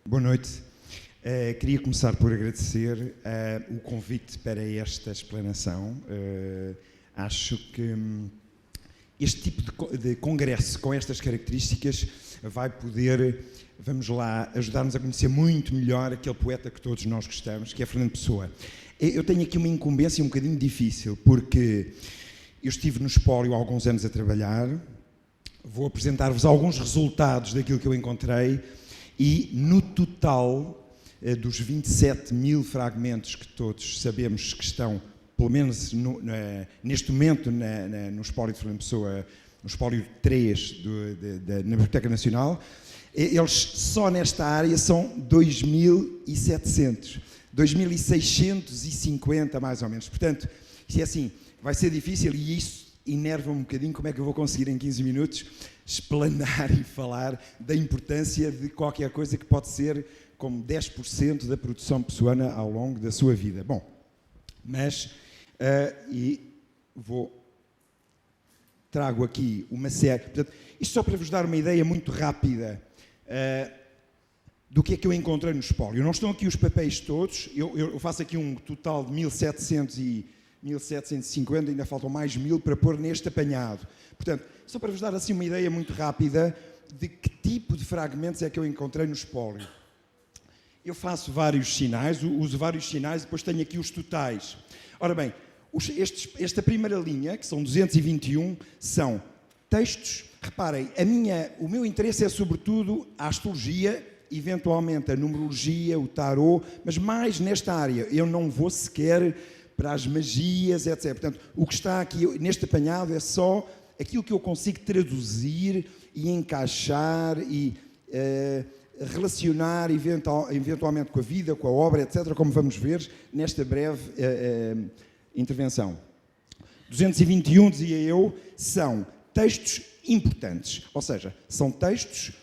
Boa noite. Queria começar por agradecer o convite para esta explanação. Acho que este tipo de congresso com estas características vai poder, vamos lá, ajudar-nos a conhecer muito melhor aquele poeta que todos nós gostamos, que é Fernando Pessoa. Eu tenho aqui uma incumbência um bocadinho difícil, porque eu estive no Espólio há alguns anos a trabalhar, vou apresentar-vos alguns resultados daquilo que eu encontrei e, no total, dos 27 mil fragmentos que todos sabemos que estão, pelo menos neste momento, no Espólio de Fernando Pessoa, no Espólio 3 na Biblioteca Nacional, eles só nesta área são 2.700, 2.650 mais ou menos. Portanto, isto é assim, vai ser difícil e isso enerva um bocadinho como é que eu vou conseguir em 15 minutos explanar e falar da importância de qualquer coisa que pode ser como 10% da produção pessoana ao longo da sua vida. Bom, mas trago aqui uma série. Portanto, isto só para vos dar uma ideia muito rápida do que é que eu encontrei no Espólio. Não estão aqui os papéis todos, eu faço aqui um total de 1.750, ainda faltam mais 1.000 para pôr neste apanhado. Portanto, só para vos dar assim uma ideia muito rápida de que tipo de fragmentos é que eu encontrei no Espólio. Eu faço vários sinais, uso vários sinais e depois tenho aqui os totais. Ora bem, esta primeira linha, que são 221, são textos. Reparem, o meu interesse é sobretudo a astrologia, eventualmente a numerologia, o tarô, mas mais nesta área. Eu não vou sequer para as magias, etc. Portanto, o que está aqui neste apanhado é só aquilo que eu consigo traduzir e encaixar e relacionar eventualmente com a vida, com a obra, etc., como vamos ver nesta breve intervenção. 221, dizia eu, são textos importantes, ou seja, são textos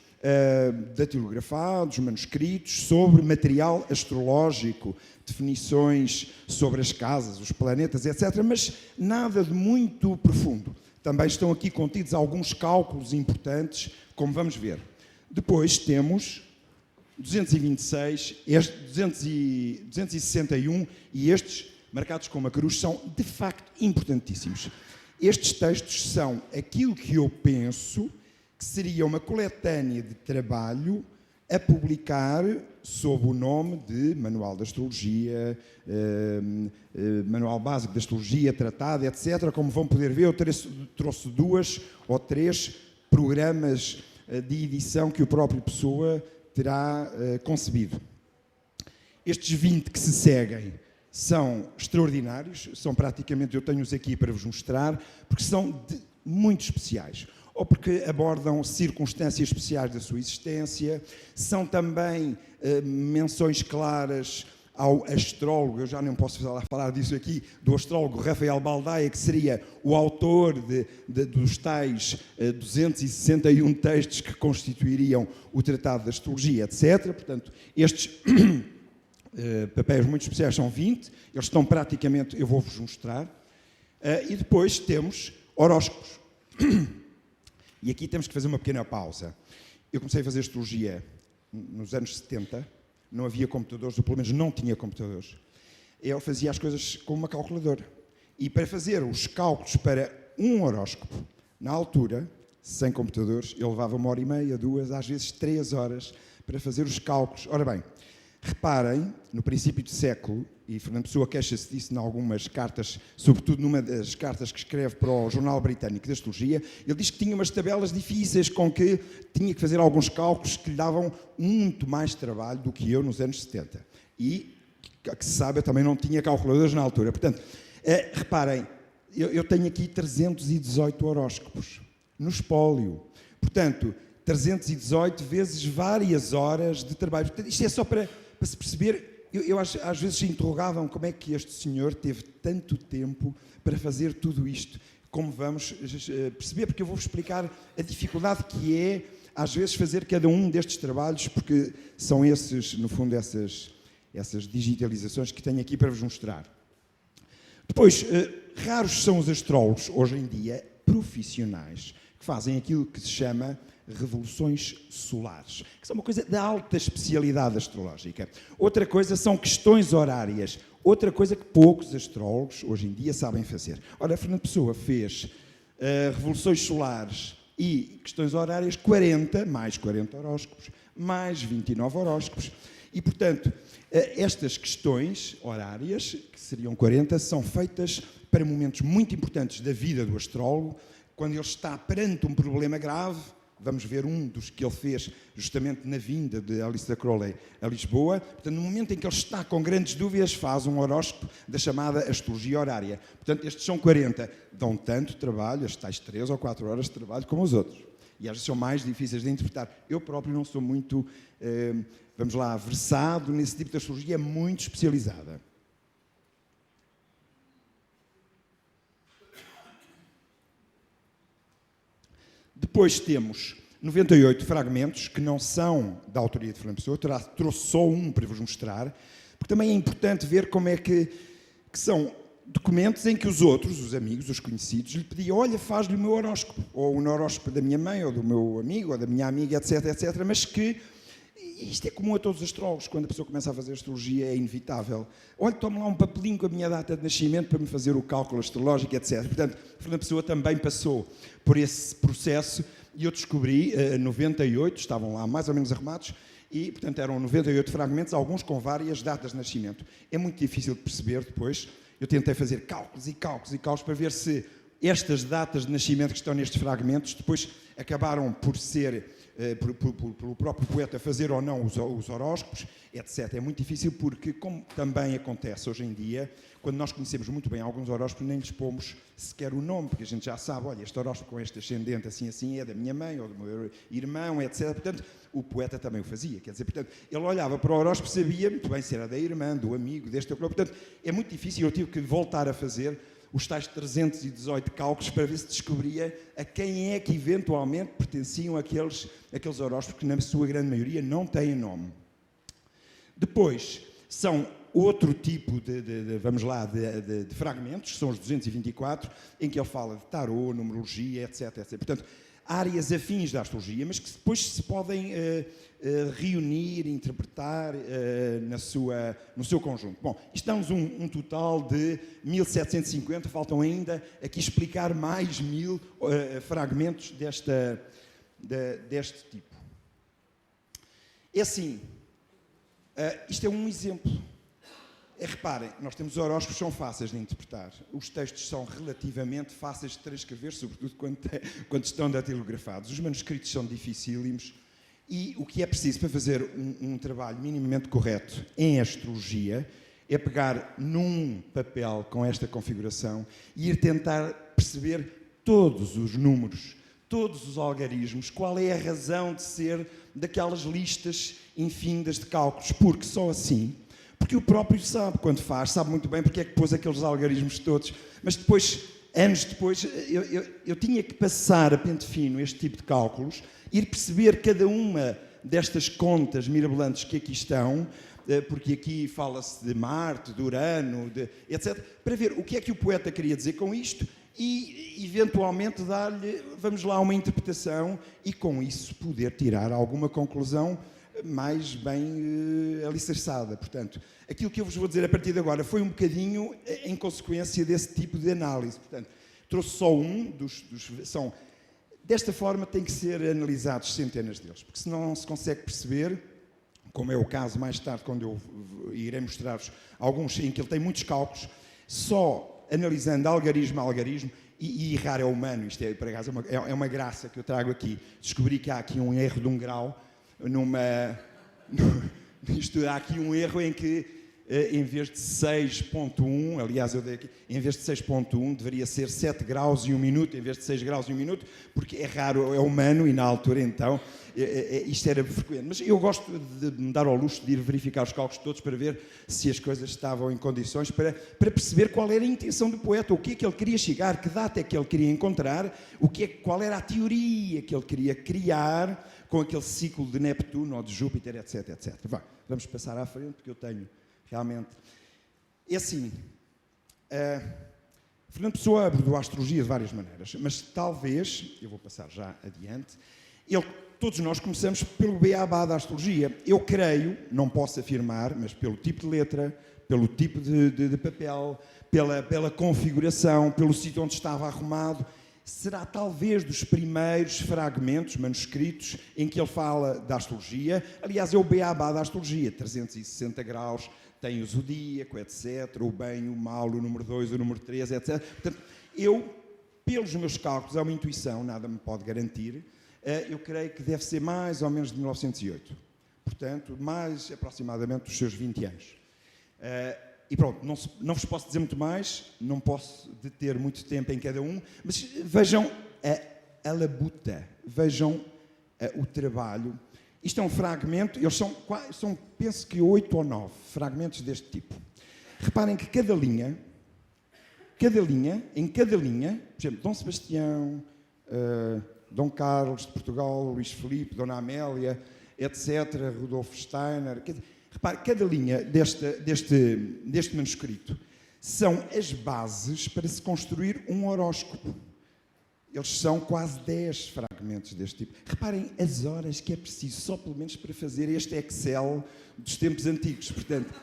datilografados, manuscritos, sobre material astrológico, definições sobre as casas, os planetas, etc., mas nada de muito profundo. Também estão aqui contidos alguns cálculos importantes, como vamos ver. Depois temos 226, 261 e estes, marcados com uma cruz, são de facto importantíssimos. Estes textos são aquilo que eu penso que seria uma coletânea de trabalho a publicar sob o nome de Manual da Astrologia, Manual Básico da Astrologia, Tratado, etc. Como vão poder ver, eu trouxe 2 ou 3 programas de edição que o próprio Pessoa terá concebido. Estes 20 que se seguem são extraordinários, são praticamente, eu tenho-os aqui para vos mostrar, porque são muito especiais. Ou porque abordam circunstâncias especiais da sua existência, são também menções claras ao astrólogo, eu já não posso falar disso aqui, do astrólogo Rafael Baldaia, que seria o autor dos tais 261 textos que constituiriam o Tratado da Astrologia, etc. Portanto, estes papéis muito especiais são 20, eles estão praticamente, eu vou-vos mostrar, e depois temos horóscopos. E aqui temos que fazer uma pequena pausa. Eu comecei a fazer astrologia nos anos 70, não havia computadores, ou pelo menos não tinha computadores. Eu fazia as coisas com uma calculadora. E para fazer os cálculos para um horóscopo, na altura, sem computadores, eu levava 1h30, 2, às vezes 3 horas para fazer os cálculos. Ora bem, reparem, no princípio do século, e Fernando Pessoa queixa-se disso em algumas cartas, sobretudo numa das cartas que escreve para o Jornal Britânico de Astrologia, ele diz que tinha umas tabelas difíceis com que tinha que fazer alguns cálculos que lhe davam muito mais trabalho do que eu nos anos 70. E, que se sabe, eu também não tinha calculadoras na altura. Portanto, reparem, eu tenho aqui 318 horóscopos no Espólio. Portanto, 318 vezes várias horas de trabalho. Portanto, isto é só para se perceber. Eu às vezes se interrogavam como é que este senhor teve tanto tempo para fazer tudo isto. Como vamos perceber, porque eu vou-vos explicar a dificuldade que é, às vezes, fazer cada um destes trabalhos, porque são esses, no fundo, essas digitalizações que tenho aqui para vos mostrar. Depois, raros são os astrólogos, hoje em dia, profissionais, que fazem aquilo que se chama revoluções solares, que são uma coisa de alta especialidade astrológica. Outra coisa são questões horárias. Outra coisa que poucos astrólogos hoje em dia sabem fazer. Ora, Fernando Pessoa fez revoluções solares e questões horárias 40, mais 40 horóscopos, mais 29 horóscopos. E, portanto, estas questões horárias, que seriam 40, são feitas para momentos muito importantes da vida do astrólogo, quando ele está perante um problema grave. Vamos ver um dos que ele fez justamente na vinda de Aleister Crowley a Lisboa. Portanto, no momento em que ele está com grandes dúvidas, faz um horóscopo da chamada astrologia horária. Portanto, estes são 40. Dão tanto trabalho, as tais 3 ou 4 horas de trabalho, como os outros. E às vezes são mais difíceis de interpretar. Eu próprio não sou muito, versado nesse tipo de astrologia muito especializada. Depois temos 98 fragmentos que não são da autoria de Fernando Pessoa. Trouxe só um para vos mostrar, porque também é importante ver como é que são documentos em que os outros, os amigos, os conhecidos, lhe pediam: olha, faz-lhe o meu horóscopo, ou o horóscopo da minha mãe, ou do meu amigo, ou da minha amiga, etc, etc, mas que isto é comum a todos os astrólogos. Quando a pessoa começa a fazer astrologia é inevitável. Olha, toma lá um papelinho com a minha data de nascimento para me fazer o cálculo astrológico, etc. Portanto, Fernando Pessoa também passou por esse processo e eu descobri 98, estavam lá mais ou menos arrumados, e, portanto, eram 98 fragmentos, alguns com várias datas de nascimento. É muito difícil de perceber depois. Eu tentei fazer cálculos e cálculos e cálculos para ver se estas datas de nascimento que estão nestes fragmentos depois acabaram por ser, pelo próprio poeta, fazer ou não os horóscopos, etc. É muito difícil porque, como também acontece hoje em dia, quando nós conhecemos muito bem alguns horóscopos, nem lhes pomos sequer o nome, porque a gente já sabe: olha, este horóscopo com este ascendente assim, assim, é da minha mãe ou do meu irmão, etc. Portanto, o poeta também o fazia. Quer dizer, portanto, ele olhava para o horóscopo, sabia muito bem se era da irmã, do amigo, deste ou aquele. Portanto, é muito difícil. Eu tive que voltar a fazer os tais 318 cálculos para ver se descobria a quem é que eventualmente pertenciam aqueles horóscopos que, na sua grande maioria, não têm nome. Depois, são outro tipo de fragmentos, são os 224, em que ele fala de tarô, numerologia, etc, etc. Portanto, áreas afins da astrologia, mas que depois se podem reunir, interpretar no seu conjunto. Bom, estamos um total de 1750, faltam ainda aqui explicar mais 1000 fragmentos deste tipo. É assim, isto é um exemplo. Reparem, nós temos horóscopos que são fáceis de interpretar. Os textos são relativamente fáceis de transcrever, sobretudo quando estão datilografados. Os manuscritos são dificílimos e o que é preciso para fazer um trabalho minimamente correto em astrologia é pegar num papel com esta configuração e ir tentar perceber todos os números, todos os algarismos, qual é a razão de ser daquelas listas infindas de cálculos, porque só assim... Porque o próprio sabe, quando faz, sabe muito bem porque é que pôs aqueles algarismos todos. Mas depois, anos depois, eu tinha que passar a pente fino este tipo de cálculos, ir perceber cada uma destas contas mirabolantes que aqui estão, porque aqui fala-se de Marte, de Urano, etc., para ver o que é que o poeta queria dizer com isto e, eventualmente, dar-lhe, vamos lá, uma interpretação e, com isso, poder tirar alguma conclusão mais bem alicerçada. Portanto, aquilo que eu vos vou dizer a partir de agora foi um bocadinho em consequência desse tipo de análise. Portanto, trouxe só um são... Desta forma, tem que ser analisados centenas deles, porque senão não se consegue perceber, como é o caso mais tarde, quando eu irei mostrar-vos alguns em que ele tem muitos cálculos, só analisando algarismo a algarismo, e errar é humano. Isto é, por acaso, é uma graça que eu trago aqui. Descobri que há aqui um erro de um grau, isto há aqui um erro em que em vez de 6.1, aliás eu dei aqui, em vez de 6.1 deveria ser 7 graus e 1 minuto, em vez de 6 graus e 1 minuto, porque é raro, é humano, e na altura então isto era frequente. Mas eu gosto de me dar ao luxo de ir verificar os cálculos todos para ver se as coisas estavam em condições para perceber qual era a intenção do poeta, o que é que ele queria chegar, que data é que ele queria encontrar, qual era a teoria que ele queria criar com aquele ciclo de Neptuno ou de Júpiter, etc, etc. Vamos passar à frente, porque eu tenho realmente... É assim, Fernando Pessoa abordou a astrologia de várias maneiras, mas talvez, eu vou passar já adiante, Todos nós começamos pelo beabá da astrologia. Eu creio, não posso afirmar, mas pelo tipo de letra, pelo tipo de papel, pela configuração, pelo sítio onde estava arrumado, será talvez dos primeiros fragmentos, manuscritos, em que ele fala da astrologia. Aliás, é o beabá da astrologia, 360 graus, tem o zodíaco, etc., o bem, o mal, o número 2, o número 3, etc. Portanto, pelos meus cálculos, é uma intuição, nada me pode garantir, eu creio que deve ser mais ou menos de 1908. Portanto, mais aproximadamente dos seus 20 anos. E pronto, não vos posso dizer muito mais, não posso deter muito tempo em cada um, mas vejam a labuta, vejam o trabalho. Isto é um fragmento, eles são, penso que 8 ou 9 fragmentos deste tipo. Reparem que em cada linha, por exemplo, Dom Sebastião, Dom Carlos de Portugal, Luís Filipe, Dona Amélia, etc., Rudolf Steiner, repare, cada linha deste manuscrito são as bases para se construir um horóscopo. Eles são quase 10 fragmentos deste tipo. Reparem as horas que é preciso, só pelo menos para fazer este Excel dos tempos antigos. Portanto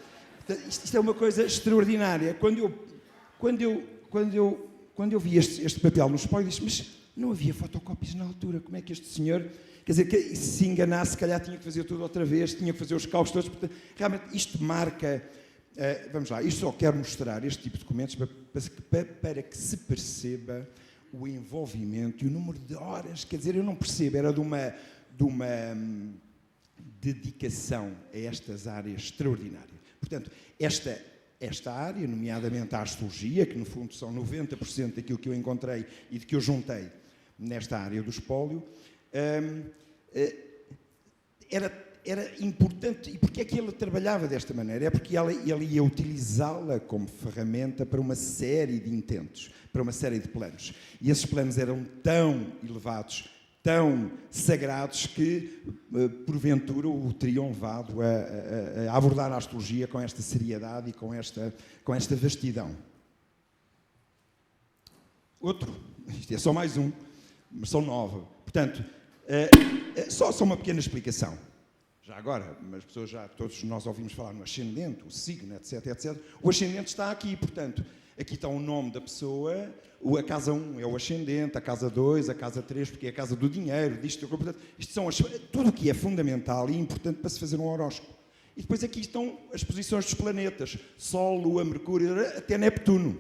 isto é uma coisa extraordinária. Quando eu vi este papel no espólio, disse, mas não havia fotocópias na altura, como é que este senhor... Quer dizer, que se enganasse, se calhar tinha que fazer tudo outra vez, tinha que fazer os cálculos todos. Portanto, realmente, isto marca... vamos lá, isto só quero mostrar este tipo de documentos para que se perceba o envolvimento e o número de horas. Quer dizer, eu não percebo, era de uma dedicação a estas áreas extraordinárias. Portanto, esta área, nomeadamente a astrologia, que no fundo são 90% daquilo que eu encontrei e de que eu juntei nesta área do espólio, era importante. E porquê é que ele trabalhava desta maneira? É porque ele ia utilizá-la como ferramenta para uma série de intentos, para uma série de planos. E esses planos eram tão elevados, tão sagrados, que porventura o teriam levado a abordar a astrologia com esta seriedade e com esta vastidão. Outro, isto é só mais um, mas são 9. Portanto, só uma pequena explicação. Já agora, as pessoas todos nós ouvimos falar no ascendente, o signo, etc, etc. O ascendente está aqui, portanto, aqui está o nome da pessoa, a casa 1 é o ascendente, a casa 2, a casa 3, porque é a casa do dinheiro, disto, portanto, isto são tudo o que é fundamental e importante para se fazer um horóscopo. E depois aqui estão as posições dos planetas, Sol, Lua, Mercúrio, até Neptuno.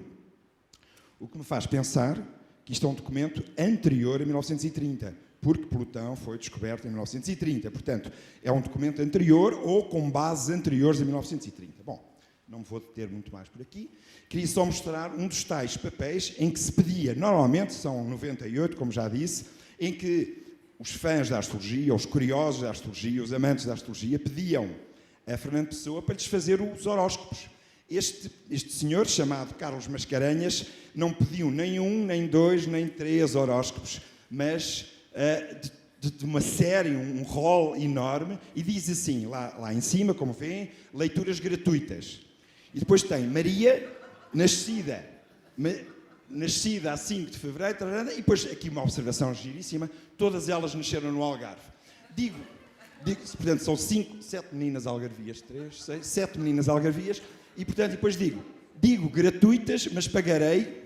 O que me faz pensar que isto é um documento anterior a 1930, porque Plutão foi descoberto em 1930. Portanto, é um documento anterior ou com bases anteriores a 1930. Bom, não me vou deter muito mais por aqui. Queria só mostrar um dos tais papéis em que se pedia, normalmente são 98, como já disse, em que os fãs da astrologia, os curiosos da astrologia, os amantes da astrologia, pediam a Fernando Pessoa para lhes fazer os horóscopos. Este senhor, chamado Carlos Mascarenhas, não pediu nem um, nem dois, nem três horóscopos, mas de uma série, um rol enorme, e diz assim, lá em cima, como veem, leituras gratuitas. E depois tem Maria, nascida a 5 de fevereiro, e depois aqui uma observação giríssima, todas elas nasceram no Algarve. Digo, portanto, são 7 meninas algarvias, 7 meninas algarvias, e portanto, depois digo gratuitas, mas pagarei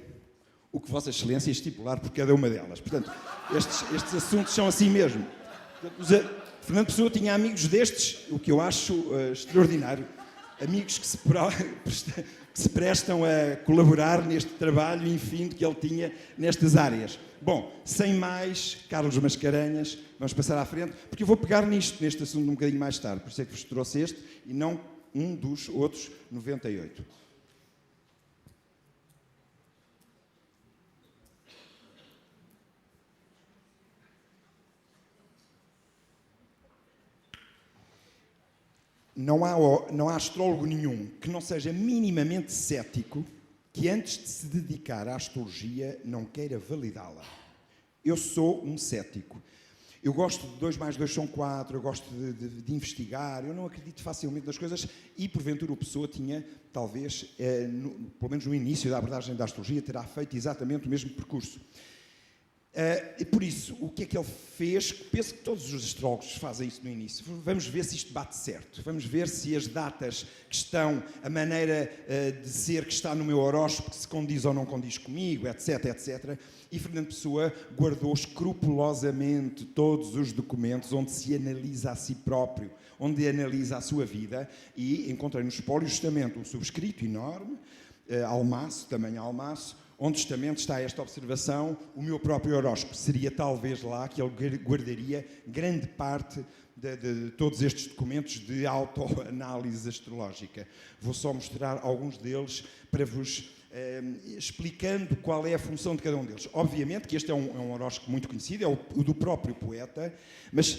o que Vossa Excelência estipular por cada uma delas. Portanto, estes assuntos são assim mesmo. Fernando Pessoa tinha amigos destes, o que eu acho extraordinário. Amigos que se prestam a colaborar neste trabalho infinito que ele tinha nestas áreas. Bom, sem mais, Carlos Mascarenhas, vamos passar à frente, porque eu vou pegar neste assunto um bocadinho mais tarde, por isso é que vos trouxe este e não um dos outros 98. Não há astrólogo nenhum que não seja minimamente cético que antes de se dedicar à astrologia não queira validá-la. Eu sou um cético. Eu gosto de 2 mais 2 são 4, eu gosto de investigar, eu não acredito facilmente nas coisas e, porventura, o Pessoa tinha, talvez, pelo menos no início da abordagem da astrologia, terá feito exatamente o mesmo percurso. E por isso, o que é que ele fez? Penso que todos os astrólogos fazem isso no início. Vamos ver se isto bate certo. Vamos ver se as datas que estão, a maneira de ser que está no meu horóscopo, se condiz ou não condiz comigo, etc, etc. E Fernando Pessoa guardou escrupulosamente todos os documentos onde se analisa a si próprio, onde analisa a sua vida, e encontrei no espólio justamente um subscrito enorme, almaço, tamanho almaço, onde justamente está esta observação: o meu próprio horóscopo. Seria talvez lá que ele guardaria grande parte de todos estes documentos de autoanálise astrológica. Vou só mostrar alguns deles para vos explicando qual é a função de cada um deles. Obviamente que este é um horóscopo muito conhecido, é o do próprio poeta, mas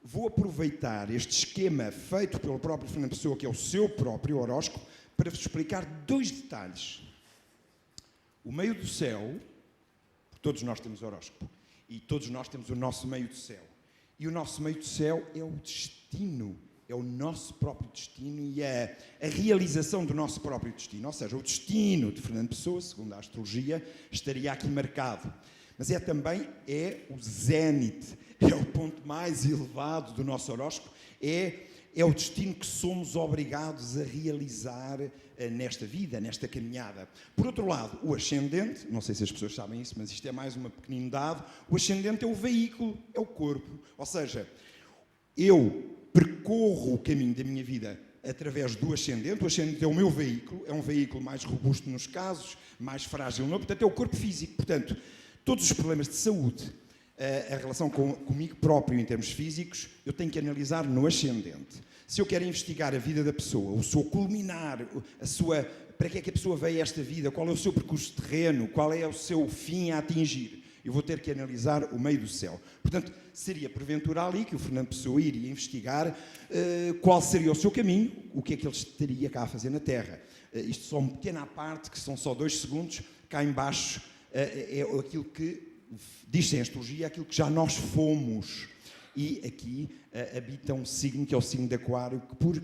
vou aproveitar este esquema feito pelo próprio Fernando Pessoa, que é o seu próprio horóscopo, para vos explicar 2 detalhes. O meio do céu, todos nós temos horóscopo, e todos nós temos o nosso meio do céu. E o nosso meio do céu é o destino, é o nosso próprio destino e a realização do nosso próprio destino. Ou seja, o destino de Fernando Pessoa, segundo a astrologia, estaria aqui marcado. Mas também o zénite, é o ponto mais elevado do nosso horóscopo, é o destino que somos obrigados a realizar nesta vida, nesta caminhada. Por outro lado, o ascendente, não sei se as pessoas sabem isso, mas isto é mais uma pequenindade, o ascendente é o veículo, é o corpo. Ou seja, eu percorro o caminho da minha vida através do ascendente. O ascendente é o meu veículo, é um veículo mais robusto nos casos, mais frágil não, portanto é o corpo físico. Portanto, todos os problemas de saúde, a relação comigo próprio em termos físicos, eu tenho que analisar no ascendente. Se eu quero investigar a vida da pessoa, o seu culminar, para que é que a pessoa veio a esta vida, qual é o seu percurso terreno, qual é o seu fim a atingir, eu vou ter que analisar o meio do céu. Portanto, seria porventura ali que o Fernando Pessoa iria investigar qual seria o seu caminho, o que é que ele estaria cá a fazer na Terra. Isto só uma pequena parte, que são só 2 segundos, cá em baixo é aquilo que diz-se em astrologia, aquilo que já nós fomos. E aqui habita um signo que é o signo de Aquário, que por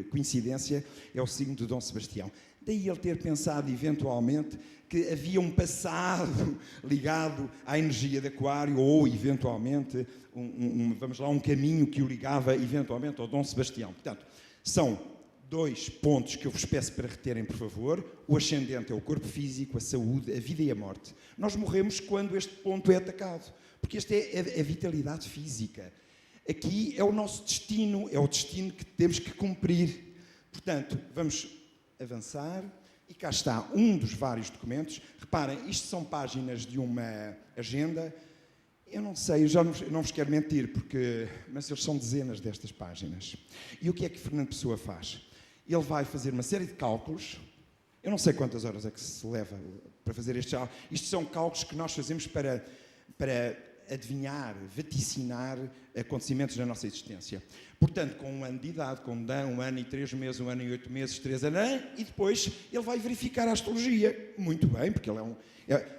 coincidência é o signo de Dom Sebastião. Daí ele ter pensado eventualmente que havia um passado ligado à energia de Aquário, ou eventualmente um caminho que o ligava eventualmente ao Dom Sebastião. Portanto, são 2 pontos que eu vos peço para reterem, por favor. O ascendente é o corpo físico, a saúde, a vida e a morte. Nós morremos quando este ponto é atacado, porque esta é a vitalidade física. Aqui é o nosso destino, é o destino que temos que cumprir. Portanto, vamos avançar, e cá está um dos vários documentos. Reparem, isto são páginas de uma agenda. Eu não sei, eu não vos quero mentir, mas eles são dezenas destas páginas. E o que é que Fernando Pessoa faz? Ele vai fazer uma série de cálculos. Eu não sei quantas horas é que se leva para fazer estes cálculos. Isto são cálculos que nós fazemos para adivinhar, vaticinar acontecimentos na nossa existência. Portanto, com 1 ano de idade, com 1 ano e 3 meses, 1 ano e 8 meses, 3 anos, e depois ele vai verificar a astrologia. Muito bem, porque ele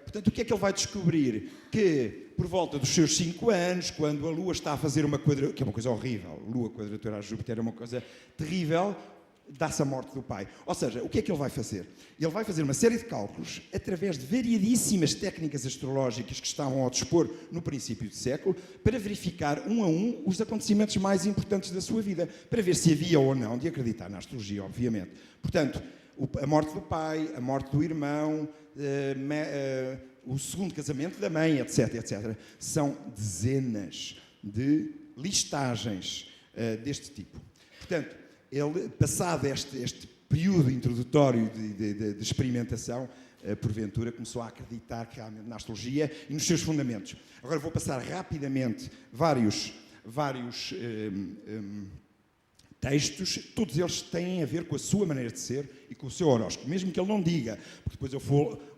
portanto, o que é que ele vai descobrir? Que por volta dos seus 5 anos, quando a Lua está a fazer uma quadratura, que é uma coisa horrível, Lua quadratura a Júpiter é uma coisa terrível, dá-se a morte do pai. Ou seja, o que é que ele vai fazer? Ele vai fazer uma série de cálculos através de variadíssimas técnicas astrológicas que estavam ao dispor no princípio do século, para verificar um a um os acontecimentos mais importantes da sua vida, para ver se havia ou não de acreditar na astrologia, obviamente. Portanto, a morte do pai, a morte do irmão, o segundo casamento da mãe, etc, etc. São dezenas de listagens deste tipo. Portanto, ele, passado este período introdutório de experimentação, porventura começou a acreditar realmente na astrologia e nos seus fundamentos. Agora vou passar rapidamente vários textos, todos eles têm a ver com a sua maneira de ser e com o seu horóscopo, mesmo que ele não diga, porque depois eu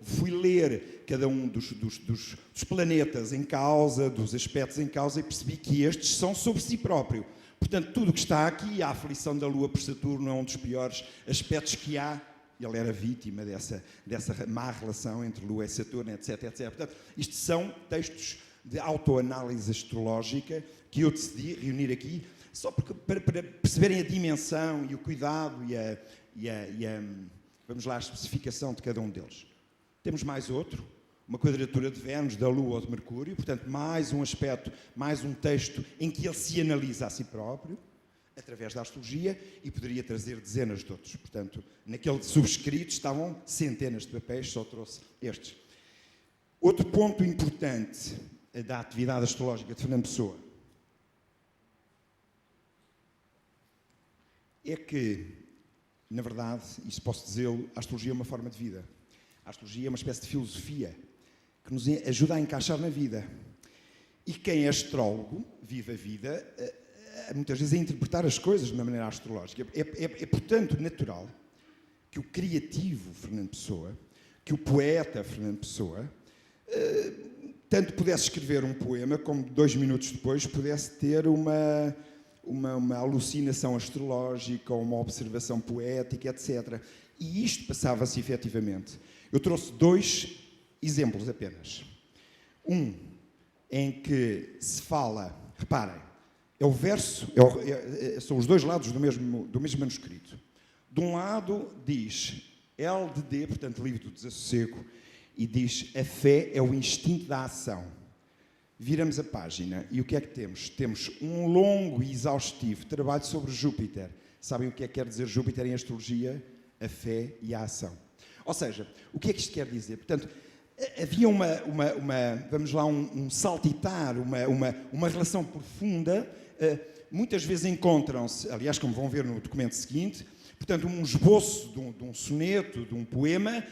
fui ler cada um dos planetas em causa, dos aspectos em causa, e percebi que estes são sobre si próprio. Portanto, tudo o que está aqui, a aflição da Lua por Saturno é um dos piores aspectos que há. Ele era vítima dessa má relação entre Lua e Saturno, etc, etc. Portanto, isto são textos de autoanálise astrológica que eu decidi reunir aqui, só para perceberem a dimensão e o cuidado e a vamos lá, a especificação de cada um deles. Temos mais outro, uma quadratura de Vênus, da Lua ou de Mercúrio, portanto, mais um aspecto, mais um texto em que ele se analisa a si próprio, através da astrologia, e poderia trazer dezenas de outros. Portanto, naquele subscrito estavam centenas de papéis, só trouxe estes. Outro ponto importante da atividade astrológica de Fernando Pessoa é que, na verdade, isso posso dizê-lo, a astrologia é uma forma de vida. A astrologia é uma espécie de filosofia que nos ajuda a encaixar na vida. E quem é astrólogo, vive a vida, muitas vezes a interpretar as coisas de uma maneira astrológica. É, portanto, natural que o criativo Fernando Pessoa, que o poeta Fernando Pessoa, tanto pudesse escrever um poema, como 2 minutos depois pudesse ter uma alucinação astrológica, uma observação poética, etc. E isto passava-se efetivamente. Eu trouxe 2 exemplos apenas. Um em que se fala, reparem, é o verso, são os 2 lados do mesmo manuscrito. De um lado diz LDD, portanto, livro do desassossego, e diz: a fé é o instinto da ação. Viramos a página e o que é que temos? Temos um longo e exaustivo trabalho sobre Júpiter. Sabem o que é que quer dizer Júpiter em astrologia? A fé e a ação. Ou seja, o que é que isto quer dizer? Portanto, havia vamos lá, um saltitar, uma relação profunda. Muitas vezes encontram-se, aliás, como vão ver no documento seguinte, portanto, um esboço de um soneto, de um poema,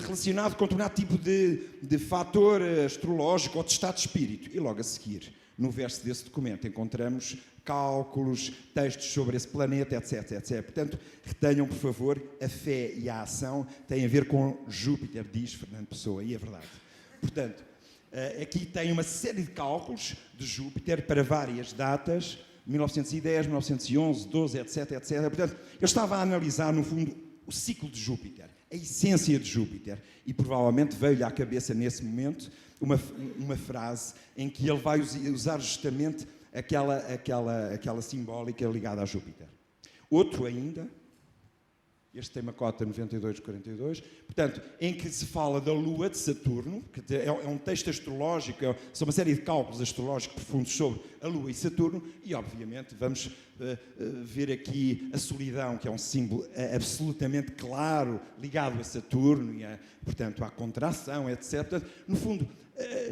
relacionado com determinado tipo de fator astrológico ou de estado de espírito. E logo a seguir, no verso desse documento, encontramos cálculos, textos sobre esse planeta, etc, etc. Portanto, retenham, por favor, a fé e a ação têm a ver com Júpiter, diz Fernando Pessoa, e é verdade. Portanto, aqui tem uma série de cálculos de Júpiter para várias datas, 1910, 1911, 12, etc, etc. Portanto, eu estava a analisar, no fundo, o ciclo de Júpiter, a essência de Júpiter, e provavelmente veio-lhe à cabeça, nesse momento, uma frase em que ele vai usar justamente aquela simbólica ligada a Júpiter. Outro ainda, este tem uma cota 92-42, portanto, em que se fala da Lua de Saturno, que é um texto astrológico, são uma série de cálculos astrológicos profundos sobre a Lua e Saturno, e obviamente vamos ver aqui a solidão, que é um símbolo absolutamente claro, ligado a Saturno, e portanto, à contração, etc. Portanto, no fundo,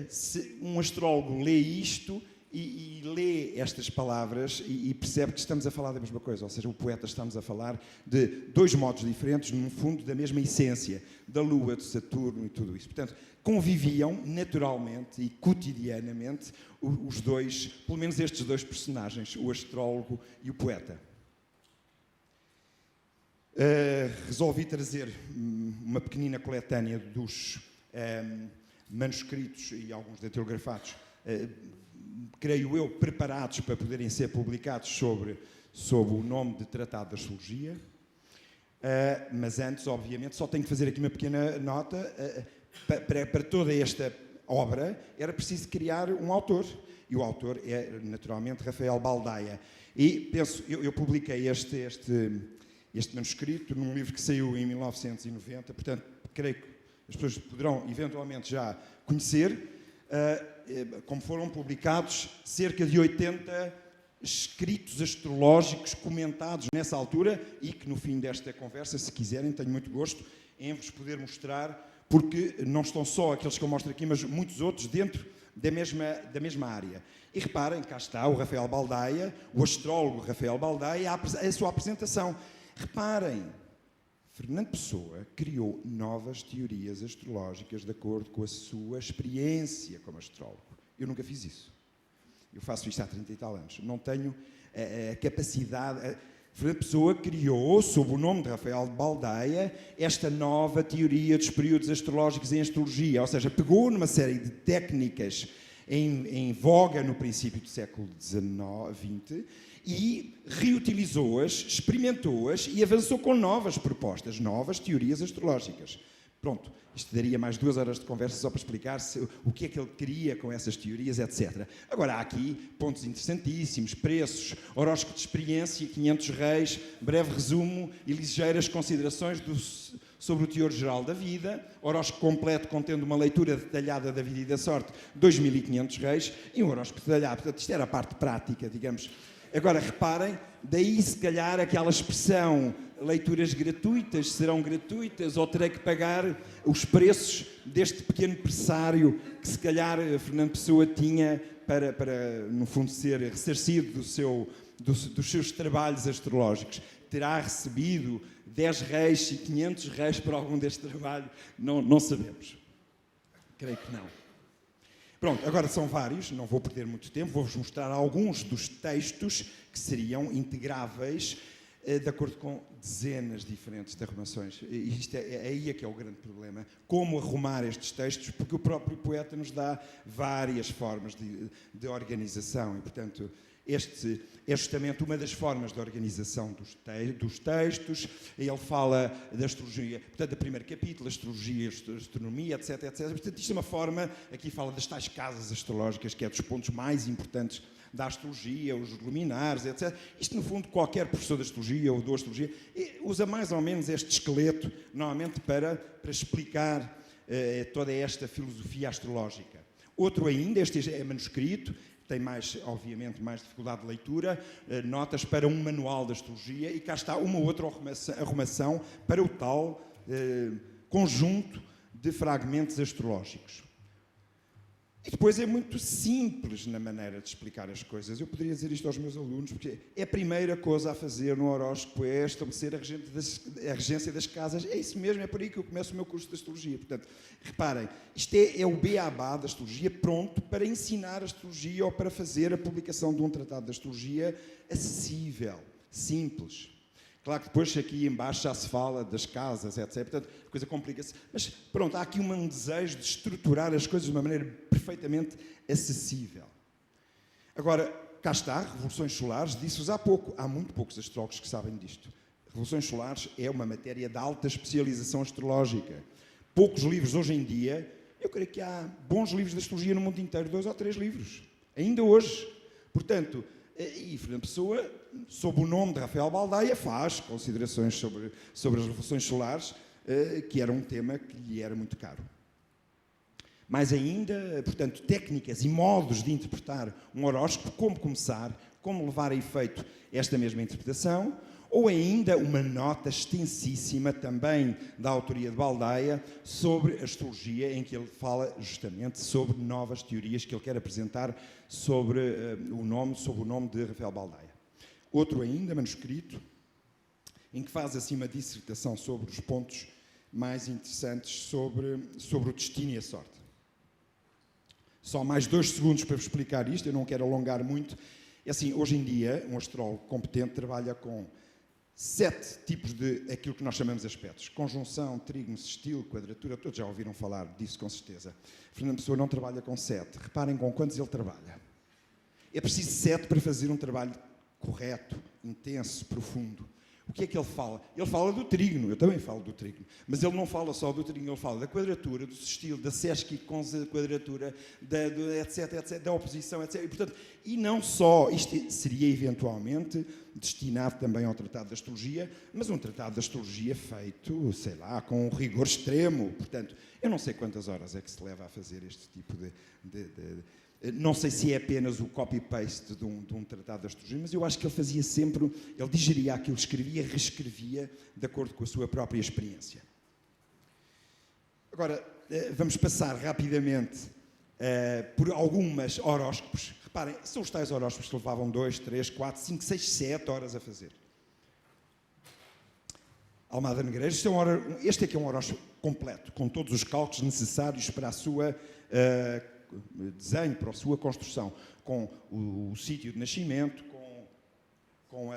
se um astrólogo lê isto, e lê estas palavras e percebe que estamos a falar da mesma coisa, ou seja, o poeta está-nos a falar de 2 modos diferentes, no fundo, da mesma essência, da Lua, de Saturno e tudo isso. Portanto, conviviam naturalmente e cotidianamente os 2, pelo menos estes 2 personagens, o astrólogo e o poeta. Resolvi trazer uma pequenina coletânea dos manuscritos e alguns datilografados, creio eu, preparados para poderem ser publicados sob o nome de Tratado de Astrologia. Mas antes, obviamente, só tenho que fazer aqui uma pequena nota. Para toda esta obra era preciso criar um autor. E o autor é, naturalmente, Rafael Baldaia. E eu publiquei este manuscrito num livro que saiu em 1990, portanto, creio que as pessoas poderão eventualmente já conhecer. Como foram publicados cerca de 80 escritos astrológicos comentados nessa altura, e que no fim desta conversa, se quiserem, tenho muito gosto em vos poder mostrar, porque não estão só aqueles que eu mostro aqui, mas muitos outros dentro da mesma área. E reparem, cá está o Rafael Baldaia, o astrólogo Rafael Baldaia, a sua apresentação. Reparem, Fernando Pessoa criou novas teorias astrológicas de acordo com a sua experiência como astrólogo. Eu nunca fiz isso. Eu faço isto há 30 e tal anos. Não tenho a capacidade... Fernando Pessoa criou, sob o nome de Rafael Baldaia, esta nova teoria dos períodos astrológicos em astrologia. Ou seja, pegou numa série de técnicas em voga no princípio do século XX e reutilizou-as, experimentou-as e avançou com novas propostas, novas teorias astrológicas. Pronto, isto daria mais 2 horas de conversa só para explicar o que é que ele queria com essas teorias, etc. Agora, há aqui pontos interessantíssimos, preços, horóscopo de experiência, 500 reis, breve resumo e ligeiras considerações sobre o teor geral da vida, horóscopo completo contendo uma leitura detalhada da vida e da sorte, 2.500 reis, e um horóscopo detalhado. Portanto, isto era a parte prática, digamos. Agora, reparem, daí se calhar aquela expressão leituras gratuitas, serão gratuitas, ou terei que pagar os preços deste pequeno pressário que se calhar Fernando Pessoa tinha para no fundo, ser ressarcido dos seus trabalhos astrológicos. Terá recebido 10 reis e 500 reis por algum deste trabalho? Não sabemos. Creio que não. Pronto, agora são vários, não vou perder muito tempo, vou-vos mostrar alguns dos textos que seriam integráveis de acordo com dezenas diferentes de arrumações. E isto aí é que é o grande problema. Como arrumar estes textos, porque o próprio poeta nos dá várias formas de organização e, portanto, este é justamente uma das formas de organização dos textos. Ele fala da astrologia, portanto, o primeiro capítulo, astrologia, astronomia, etc, etc. Portanto, isto é uma forma, aqui fala das tais casas astrológicas, que é dos pontos mais importantes da astrologia, os luminares, etc. Isto, no fundo, qualquer professor de astrologia ou de astrologia usa mais ou menos este esqueleto, normalmente, para explicar toda esta filosofia astrológica. Outro ainda, este é manuscrito, tem mais, obviamente, mais dificuldade de leitura, notas para um manual de astrologia, e cá está uma outra arrumação para o tal conjunto de fragmentos astrológicos. E depois é muito simples na maneira de explicar as coisas. Eu poderia dizer isto aos meus alunos, porque é a primeira coisa a fazer no horóscopo é estabelecer a regência das casas. É isso mesmo, é por aí que eu começo o meu curso de astrologia. Portanto, reparem, isto é o beabá da astrologia pronto para ensinar astrologia ou para fazer a publicação de um tratado de astrologia acessível, simples. Claro que depois aqui em baixo já se fala das casas, etc. Portanto, a coisa complica-se. Mas pronto, há aqui um desejo de estruturar as coisas de uma maneira perfeitamente acessível. Agora, cá está, revoluções solares, disse-vos há pouco. Há muito poucos astrólogos que sabem disto. Revoluções solares é uma matéria de alta especialização astrológica. Poucos livros hoje em dia, eu creio que há bons livros de astrologia no mundo inteiro, 2 ou 3 livros. Ainda hoje. Portanto, e Fernando Pessoa, sob o nome de Rafael Baldaia, faz considerações sobre as revoluções solares, que era um tema que lhe era muito caro. Mais ainda, portanto, técnicas e modos de interpretar um horóscopo, como começar, como levar a efeito esta mesma interpretação, ou ainda uma nota extensíssima também da autoria de Baldaia sobre a astrologia, em que ele fala justamente sobre novas teorias que ele quer apresentar sobre o nome de Rafael Baldaia. Outro ainda, manuscrito, em que faz assim uma dissertação sobre os pontos mais interessantes sobre o destino e a sorte. Só mais 2 segundos para vos explicar isto, eu não quero alongar muito. É assim, hoje em dia, um astrólogo competente trabalha com 7 tipos de aquilo que nós chamamos de aspectos. Conjunção, trígono, sextil, quadratura, todos já ouviram falar disso com certeza. Fernando Pessoa não trabalha com 7. Reparem com quantos ele trabalha. É preciso 7 para fazer um trabalho correto, intenso, profundo. O que é que ele fala? Ele fala do trígono, eu também falo do trígono, mas ele não fala só do trígono, ele fala da quadratura, do sextil, da sesquiquadratura, etc, etc, da oposição, etc. E não só, isto seria eventualmente destinado também ao tratado de astrologia, mas um tratado de astrologia feito, sei lá, com um rigor extremo. Portanto, eu não sei quantas horas é que se leva a fazer este tipo de não sei se é apenas o copy-paste de um tratado de astrologia, mas eu acho que ele fazia sempre, ele digeria aquilo, escrevia, reescrevia, de acordo com a sua própria experiência. Agora, vamos passar rapidamente por algumas horóscopos. Reparem, são os tais horóscopos que levavam 2, 3, 4, 5, 6, 7 horas a fazer. Almada Negreiros, este aqui é um horóscopo completo, com todos os cálculos necessários para a sua desenho, para a sua construção, com o sítio de nascimento, com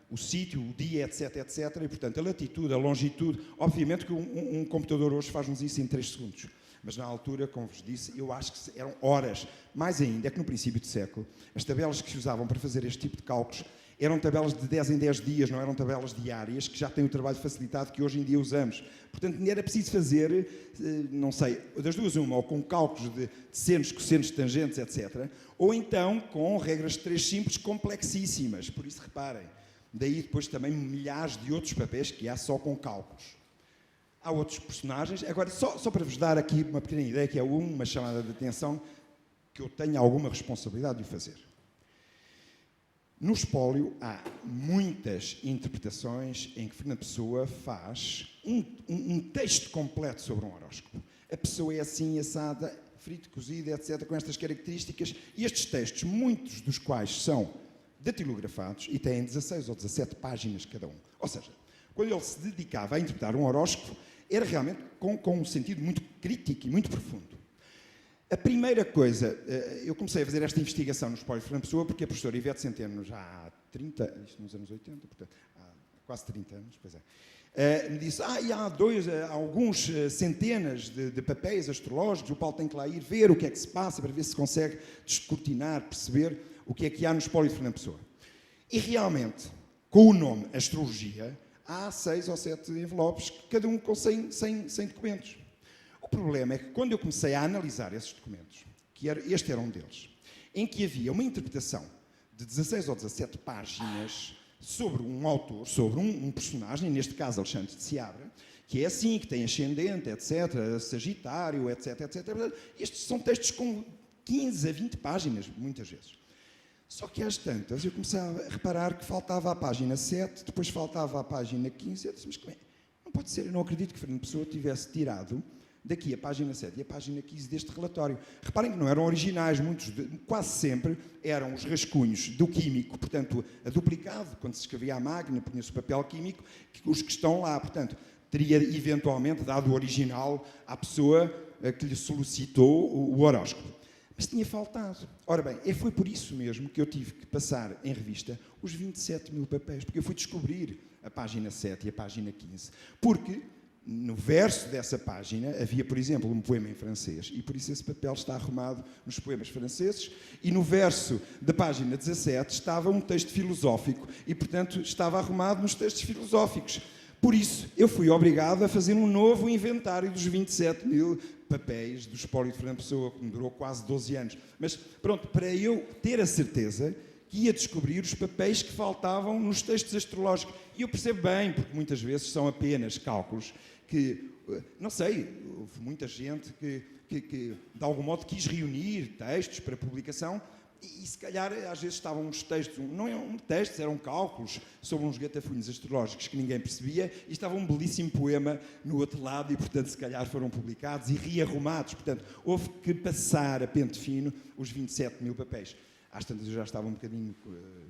o sítio, o dia, etc, etc, e, portanto, a latitude, a longitude. Obviamente que um computador hoje faz-nos isso em 3 segundos, mas na altura, como vos disse, eu acho que eram horas. Mais ainda, é que no princípio do século, as tabelas que se usavam para fazer este tipo de cálculos eram tabelas de 10 em 10 dias, não eram tabelas diárias, que já têm o trabalho facilitado que hoje em dia usamos. Portanto, era preciso fazer, não sei, das duas uma, ou com cálculos de senos, cossenos, tangentes, etc., ou então com regras de 3 simples complexíssimas. Por isso, reparem, daí depois também milhares de outros papéis que há só com cálculos. Há outros personagens. Agora, só para vos dar aqui uma pequena ideia, que é uma chamada de atenção que eu tenho alguma responsabilidade de o fazer. No espólio há muitas interpretações em que Fernando Pessoa faz um texto completo sobre um horóscopo. A pessoa é assim, assada, frito, cozido, etc., com estas características. E estes textos, muitos dos quais são datilografados e têm 16 ou 17 páginas cada um. Ou seja, quando ele se dedicava a interpretar um horóscopo, era realmente com um sentido muito crítico e muito profundo. A primeira coisa, eu comecei a fazer esta investigação no espólio de Fernando Pessoa porque a professora Ivete Centeno, já há 30, isto nos anos 80, portanto, há quase 30 anos, pois é, me disse, e há alguns centenas de papéis astrológicos, o Paulo tem que lá ir ver o que é que se passa, para ver se consegue descortinar, perceber o que é que há no espólio de Fernando Pessoa. E realmente, com o nome Astrologia, há 6 ou 7 envelopes, cada um com 100 documentos. O problema é que quando eu comecei a analisar esses documentos, este era um deles, em que havia uma interpretação de 16 ou 17 páginas sobre um autor, sobre um personagem, neste caso Alexandre de Seabra, que é assim, que tem ascendente, etc., Sagitário, etc., etc. Estes são textos com 15 a 20 páginas, muitas vezes. Só que às tantas eu comecei a reparar que faltava a página 7, depois faltava a página 15, eu disse, mas como é? Não pode ser, eu não acredito que Fernando Pessoa tivesse tirado daqui a página 7 e a página 15 deste relatório. Reparem que não eram originais, quase sempre eram os rascunhos do químico, portanto, a duplicado, quando se escrevia à máquina, punha-se o papel químico, os que estão lá, portanto, teria eventualmente dado o original à pessoa que lhe solicitou o horóscopo. Mas tinha faltado. Ora bem, foi por isso mesmo que eu tive que passar em revista os 27 mil papéis, porque eu fui descobrir a página 7 e a página 15, porque no verso dessa página havia, por exemplo, um poema em francês, e por isso esse papel está arrumado nos poemas franceses, e no verso da página 17 estava um texto filosófico, e, portanto, estava arrumado nos textos filosóficos. Por isso, eu fui obrigado a fazer um novo inventário dos 27 mil papéis do espólio de Fernando Pessoa, que me durou quase 12 anos. Mas, pronto, para eu ter a certeza que ia descobrir os papéis que faltavam nos textos astrológicos. E eu percebo bem, porque muitas vezes são apenas cálculos que, não sei, houve muita gente que de algum modo quis reunir textos para publicação e se calhar às vezes estavam uns textos, não eram textos, eram cálculos sobre uns gatafunhos astrológicos que ninguém percebia e estava um belíssimo poema no outro lado e, portanto, se calhar foram publicados e rearrumados. Portanto, houve que passar a pente fino os 27 mil papéis. Às tantas eu já estava um bocadinho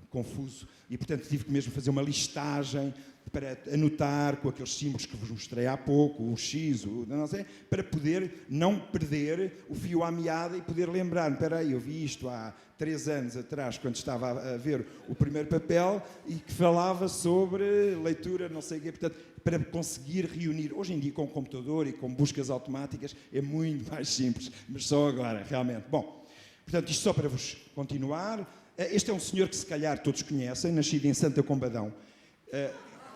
confuso e, portanto, tive que mesmo fazer uma listagem para anotar com aqueles símbolos que vos mostrei há pouco, o X, não sei, para poder não perder o fio à meada e poder lembrar, espera aí, eu vi isto há 3 anos atrás, quando estava a ver o primeiro papel e que falava sobre leitura, não sei o quê, portanto, para conseguir reunir. Hoje em dia, com o computador e com buscas automáticas, é muito mais simples, mas só agora, realmente. Bom, portanto, isto só para vos continuar. Este é um senhor que se calhar todos conhecem, nascido em Santa Combadão,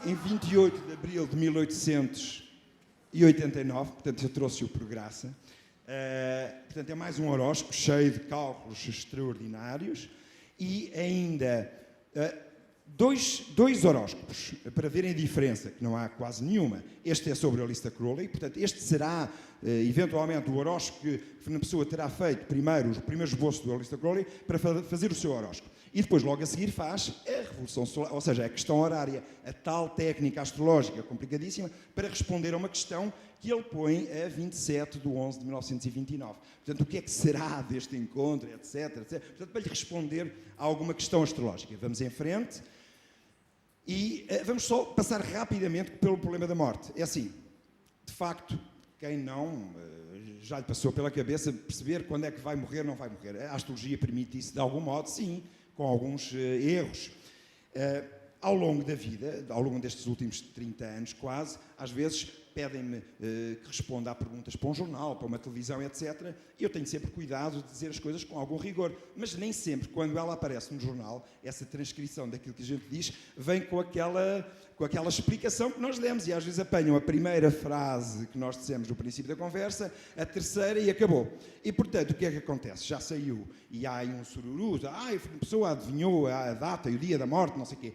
em 28 de abril de 1889, portanto, eu trouxe-o por graça. Portanto, é mais um horóscopo cheio de cálculos extraordinários e ainda dois horóscopos, para verem a diferença, que não há quase nenhuma. Este é sobre a lista Crowley, portanto, este será, eventualmente, o horóscopo que Fernando Pessoa terá feito primeiro, os primeiros esboços da lista Crowley, para fazer o seu horóscopo. E depois, logo a seguir, faz a revolução solar, ou seja, a questão horária, a tal técnica astrológica complicadíssima, para responder a uma questão que ele põe a 27 de 11 de 1929. Portanto, o que é que será deste encontro, etc, etc. Portanto, para lhe responder a alguma questão astrológica. Vamos em frente e vamos só passar rapidamente pelo problema da morte. É assim, de facto, quem não já lhe passou pela cabeça perceber quando é que vai morrer, não vai morrer. A astrologia permite isso de algum modo, sim, com alguns erros. Ao longo da vida, ao longo destes últimos 30 anos quase, às vezes pedem-me que responda a perguntas para um jornal, para uma televisão, etc. E eu tenho sempre cuidado de dizer as coisas com algum rigor. Mas nem sempre, quando ela aparece no jornal, essa transcrição daquilo que a gente diz, vem com aquela explicação que nós demos. E às vezes apanham a primeira frase que nós dissemos no princípio da conversa, a terceira e acabou. E, portanto, o que é que acontece? Já saiu e há aí um sururu, a pessoa adivinhou a data e o dia da morte, não sei o quê.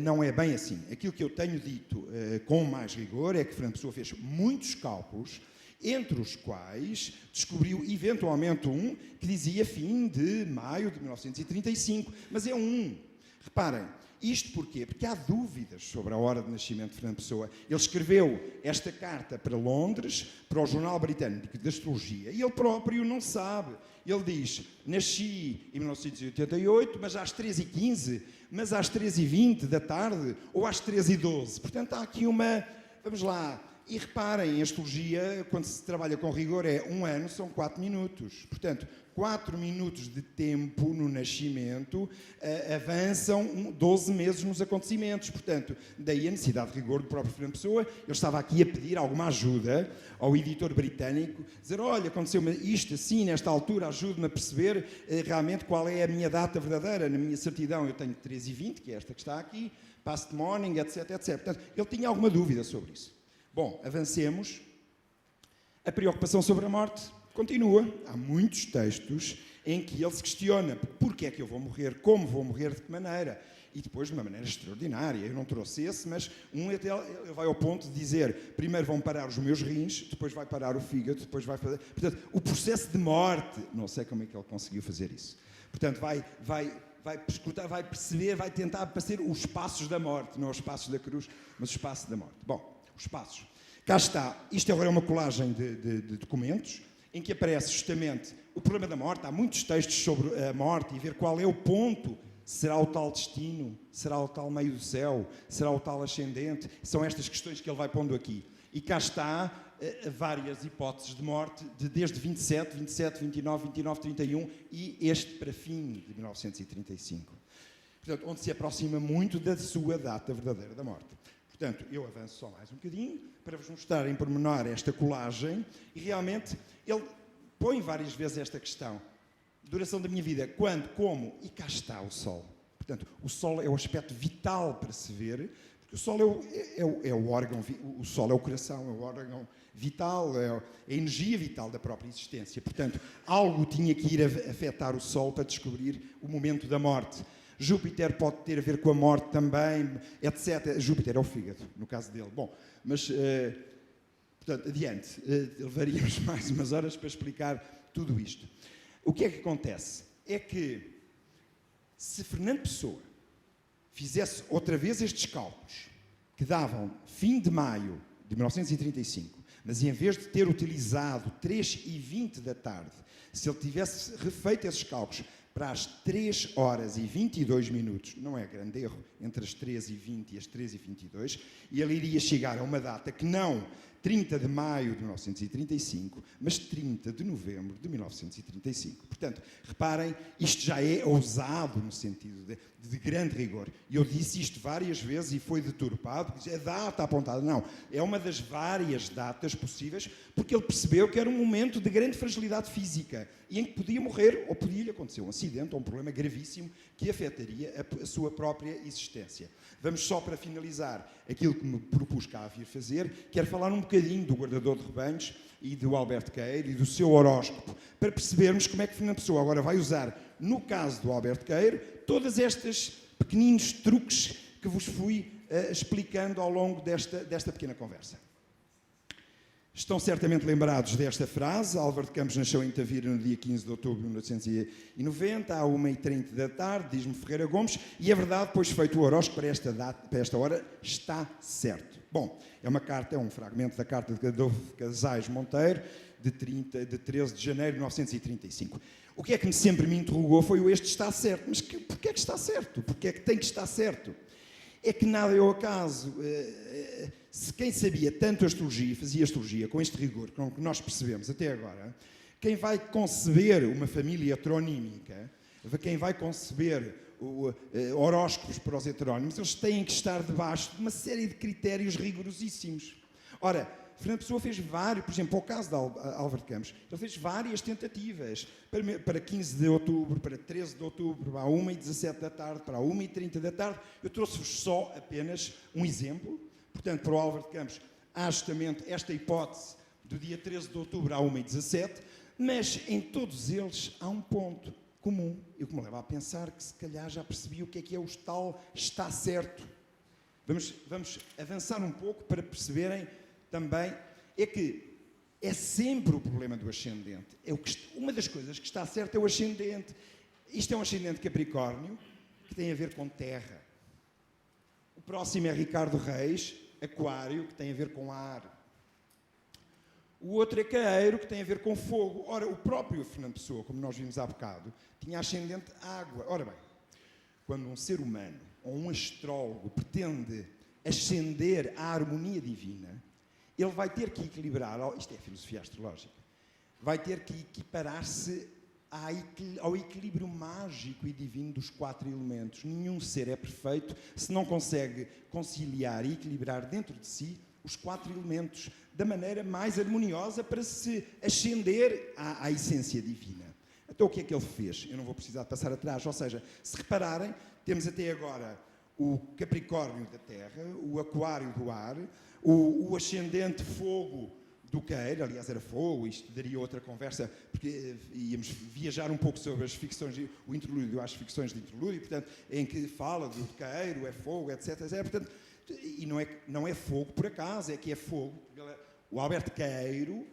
não é bem assim. Aquilo que eu tenho dito com mais rigor é que Fernando Pessoa fez muitos cálculos, entre os quais descobriu eventualmente um que dizia fim de maio de 1935, mas é um. Reparem, isto porquê? Porque há dúvidas sobre a hora de nascimento de Fernando Pessoa. Ele escreveu esta carta para Londres, para o Jornal Britânico de Astrologia, e ele próprio não sabe. Ele diz, nasci em 1988, mas às 13h15, mas às 13h20 da tarde, ou às 13h12. Portanto, há aqui uma... Vamos lá. E reparem, em astrologia, quando se trabalha com rigor, é 1 ano, são 4 minutos. Portanto, 4 minutos de tempo no nascimento avançam 12 meses nos acontecimentos. Portanto, daí a necessidade de rigor do próprio Fernando Pessoa. Eu estava aqui a pedir alguma ajuda ao editor britânico, dizer, olha, aconteceu-me isto assim, nesta altura, ajude-me a perceber realmente qual é a minha data verdadeira. Na minha certidão eu tenho 13h20, que é esta que está aqui, past morning, etc, etc. Portanto, ele tinha alguma dúvida sobre isso. Bom, avancemos. A preocupação sobre a morte continua. Há muitos textos em que ele se questiona porquê é que eu vou morrer, como vou morrer, de que maneira. E depois, de uma maneira extraordinária. Eu não trouxe esse, mas até ele vai ao ponto de dizer, primeiro vão parar os meus rins, depois vai parar o fígado, depois vai fazer... Portanto, o processo de morte, não sei como é que ele conseguiu fazer isso. Portanto, vai escutar, vai perceber, vai tentar passar os passos da morte, não os passos da cruz, mas os passos da morte. Bom, os passos. Cá está. Isto agora é uma colagem de documentos em que aparece justamente o problema da morte. Há muitos textos sobre a morte e ver qual é o ponto. Será o tal destino? Será o tal meio do céu? Será o tal ascendente? São estas questões que ele vai pondo aqui. E cá está várias hipóteses de morte, desde 27, 27, 29, 29, 31 e este para fim de 1935. Portanto, onde se aproxima muito da sua data verdadeira da morte. Portanto, eu avanço só mais um bocadinho para vos mostrar em pormenor esta colagem e realmente ele põe várias vezes esta questão. Duração da minha vida, quando, como, e cá está o Sol. Portanto, o Sol é o aspecto vital para se ver, porque o Sol é o órgão, o Sol é o coração, é o órgão vital, é a energia vital da própria existência. Portanto, algo tinha que ir afetar o Sol para descobrir o momento da morte. Júpiter pode ter a ver com a morte também, etc. Júpiter é o fígado, no caso dele. Bom, mas, portanto, adiante. Levaríamos mais umas horas para explicar tudo isto. O que é que acontece? É que, se Fernando Pessoa fizesse outra vez estes cálculos, que davam fim de maio de 1935, mas em vez de ter utilizado 3h20 da tarde, se ele tivesse refeito esses cálculos para as 3 horas e 22 minutos, não é grande erro, entre as 13h20 e as 13h22, e ele iria chegar a uma data que não 30 de maio de 1935, mas 30 de novembro de 1935. Portanto, reparem, isto já é ousado no sentido de grande rigor. E eu disse isto várias vezes e foi deturpado, porque é data apontada. Não, é uma das várias datas possíveis, porque ele percebeu que era um momento de grande fragilidade física e em que podia morrer ou podia-lhe acontecer um acidente ou um problema gravíssimo que afetaria a sua própria existência. Vamos só para finalizar aquilo que me propus cá a vir fazer, quero falar um bocadinho do guardador de rebanhos e do Alberto Queiro e do seu horóscopo, para percebermos como é que Fernando Pessoa agora vai usar, no caso do Alberto Queiro, todas estes pequeninos truques que vos fui explicando ao longo desta pequena conversa. Estão certamente lembrados desta frase. Álvaro de Campos nasceu em Tavira no dia 15 de outubro de 1990, à 1h30 da tarde, diz-me Ferreira Gomes, e é verdade, pois feito o horóscopo para esta hora, está certo. Bom, é uma carta, é um fragmento da carta de Adolfo Casais Monteiro, de 13 de janeiro de 1935. O que é que sempre me interrogou foi o este está certo. Mas porquê é que está certo? Porquê é que tem que estar certo? É que nada é o acaso. Se quem sabia tanto astrologia, fazia astrologia com este rigor, com o que nós percebemos até agora, quem vai conceber uma família heteronímica, quem vai conceber horóscopos para os heterónimos, eles têm que estar debaixo de uma série de critérios rigorosíssimos. Ora, Fernando Pessoa fez vários, por exemplo, para o caso de Álvaro de Campos, ele fez várias tentativas para 15 de outubro, para 13 de outubro, para 1h17 da tarde, para 1h30 da tarde. Eu trouxe-vos só apenas um exemplo. Portanto, para o Álvaro de Campos, há justamente esta hipótese do dia 13 de outubro à 1h17, mas em todos eles há um ponto. comum. E o que me leva a pensar que se calhar já percebi o que é o tal está certo. Vamos avançar um pouco para perceberem também, é que é sempre o problema do ascendente. Uma das coisas que está certa é o ascendente. Isto é um ascendente Capricórnio, que tem a ver com terra. O próximo é Ricardo Reis, Aquário, que tem a ver com ar. O outro é Caeiro, que tem a ver com fogo. Ora, o próprio Fernando Pessoa, como nós vimos há bocado, tinha ascendente água. Ora bem, quando um ser humano ou um astrólogo pretende ascender à harmonia divina, ele vai ter que equilibrar, isto é a filosofia astrológica, vai ter que equiparar-se ao equilíbrio mágico e divino dos 4 elementos. Nenhum ser é perfeito se não consegue conciliar e equilibrar dentro de si os 4 elementos da maneira mais harmoniosa para se ascender à essência divina. Então o que é que ele fez? Eu não vou precisar de passar atrás, ou seja, se repararem, temos até agora o Capricórnio da terra, o Aquário do ar, o ascendente fogo do Caeiro, aliás era fogo, isto daria outra conversa, porque íamos viajar um pouco sobre as ficções, o interlúdio, as ficções de interlúdio, portanto, em que fala do Caeiro, é fogo, etc. Portanto, e não é fogo por acaso, é que é fogo. O Alberto Caeiro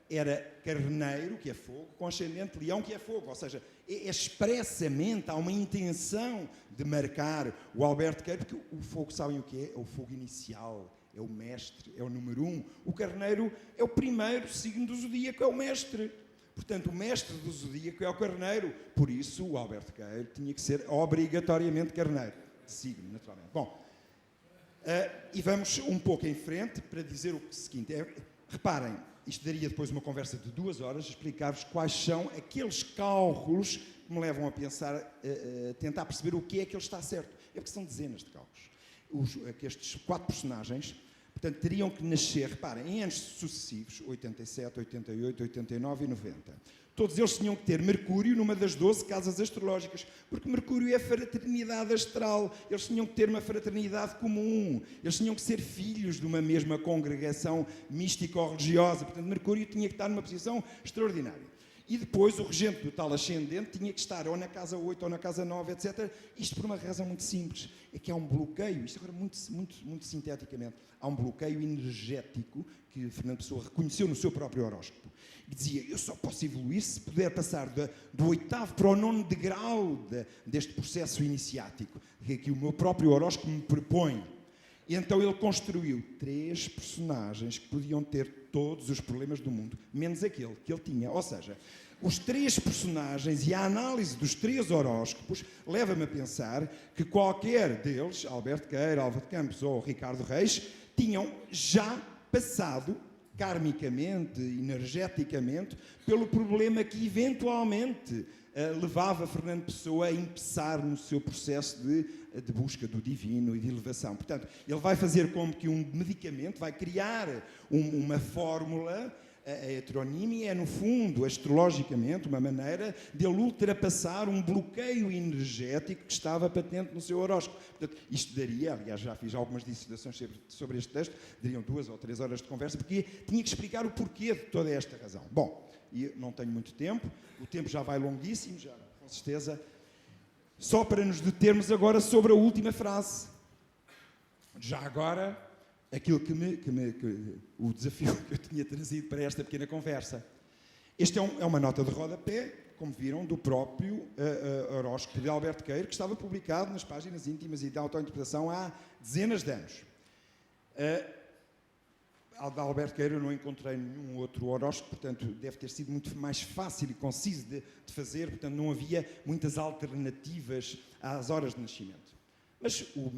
era carneiro, que é fogo, com ascendente leão, que é fogo. Ou seja, expressamente há uma intenção de marcar o Alberto Caeiro, porque o fogo, sabem o que é? É o fogo inicial, é o mestre, é o número 1. O carneiro é o primeiro signo do zodíaco, é o mestre. Portanto, o mestre do zodíaco é o carneiro. Por isso, o Alberto Caeiro tinha que ser obrigatoriamente carneiro. De signo, naturalmente. Bom, e vamos um pouco em frente para dizer o seguinte. Reparem, isto daria depois uma conversa de 2 horas, explicar-vos quais são aqueles cálculos que me levam a pensar, a tentar perceber o que é que ele está certo. É porque são dezenas de cálculos. Estes 4 personagens, portanto, teriam que nascer, reparem, em anos sucessivos, 87, 88, 89 e 90. Todos eles tinham que ter Mercúrio numa das 12 casas astrológicas, porque Mercúrio é a fraternidade astral. Eles tinham que ter uma fraternidade comum. Eles tinham que ser filhos de uma mesma congregação místico-religiosa. Portanto, Mercúrio tinha que estar numa posição extraordinária. E depois o regente do tal ascendente tinha que estar ou na casa 8 ou na casa 9, etc. Isto por uma razão muito simples. É que há um bloqueio, isto agora muito sinteticamente, há um bloqueio energético que Fernando Pessoa reconheceu no seu próprio horóscopo. E dizia, eu só posso evoluir se puder passar do 8º para o 9º degrau deste processo iniciático, que o meu próprio horóscopo me propõe. E então ele construiu 3 personagens que podiam ter todos os problemas do mundo, menos aquele que ele tinha. Ou seja, os 3 personagens e a análise dos 3 horóscopos leva-me a pensar que qualquer deles, Alberto Queiro, Álvaro de Campos ou Ricardo Reis, tinham já passado karmicamente, energeticamente, pelo problema que eventualmente levava Fernando Pessoa a empeçar no seu processo de busca do divino e de elevação. Portanto, ele vai fazer como que um medicamento, vai criar uma fórmula. A heteronímia é, no fundo, astrologicamente, uma maneira de ele ultrapassar um bloqueio energético que estava patente no seu horóscopo. Portanto, isto daria, aliás, já fiz algumas dissertações sobre este texto, dariam 2 ou 3 horas de conversa, porque tinha que explicar o porquê de toda esta razão. Bom, e não tenho muito tempo, o tempo já vai longuíssimo, já com certeza, só para nos determos agora sobre a última frase. Já agora, aquilo o desafio que eu tinha trazido para esta pequena conversa. Este é uma nota de rodapé, como viram, do próprio horóscopo de Alberto Queiro, que estava publicado nas páginas íntimas e de autointerpretação há dezenas de anos. Da Alberto Queiro eu não encontrei nenhum outro horóscopo, portanto deve ter sido muito mais fácil e conciso de fazer, portanto não havia muitas alternativas às horas de nascimento. Mas o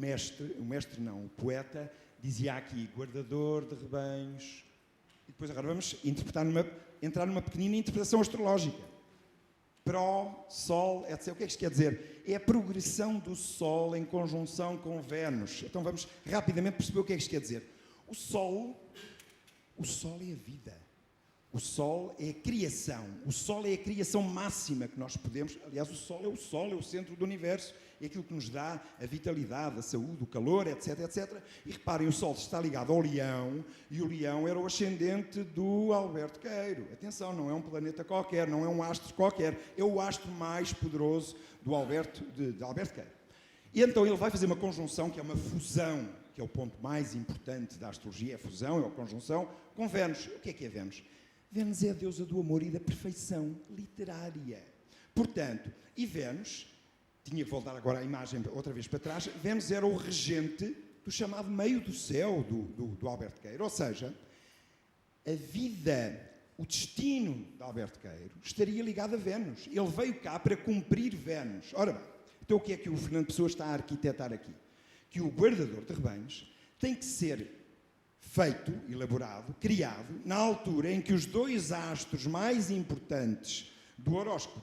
poeta, dizia aqui, guardador de rebanhos. E depois agora vamos entrar numa pequenina interpretação astrológica. Pró, Sol, etc. O que é que isto quer dizer? É a progressão do Sol em conjunção com Vênus. Então vamos rapidamente perceber o que é que isto quer dizer. O Sol é a vida. O Sol é a criação. O Sol é a criação máxima que nós podemos... Aliás, o Sol é o centro do universo. é aquilo que nos dá a vitalidade, a saúde, o calor, etc, etc. E reparem, o Sol está ligado ao Leão, e o Leão era o ascendente do Alberto Queiro. Atenção, não é um planeta qualquer, não é um astro qualquer, é o astro mais poderoso do de Alberto Queiro. E então ele vai fazer uma conjunção, que é uma fusão, que é o ponto mais importante da astrologia, é a fusão, é a conjunção, com Vênus. O que é Vênus? Vênus é a deusa do amor e da perfeição literária. Portanto, e Vênus, tinha que voltar agora a imagem outra vez para trás, Vênus era o regente do chamado meio do céu do Alberto Queiro. Ou seja, a vida, o destino de Alberto Queiro estaria ligado a Vênus. Ele veio cá para cumprir Vênus. Ora bem, então o que é que o Fernando Pessoa está a arquitetar aqui? Que o guardador de rebanhos tem que ser feito, elaborado, criado, na altura em que os dois astros mais importantes do horóscopo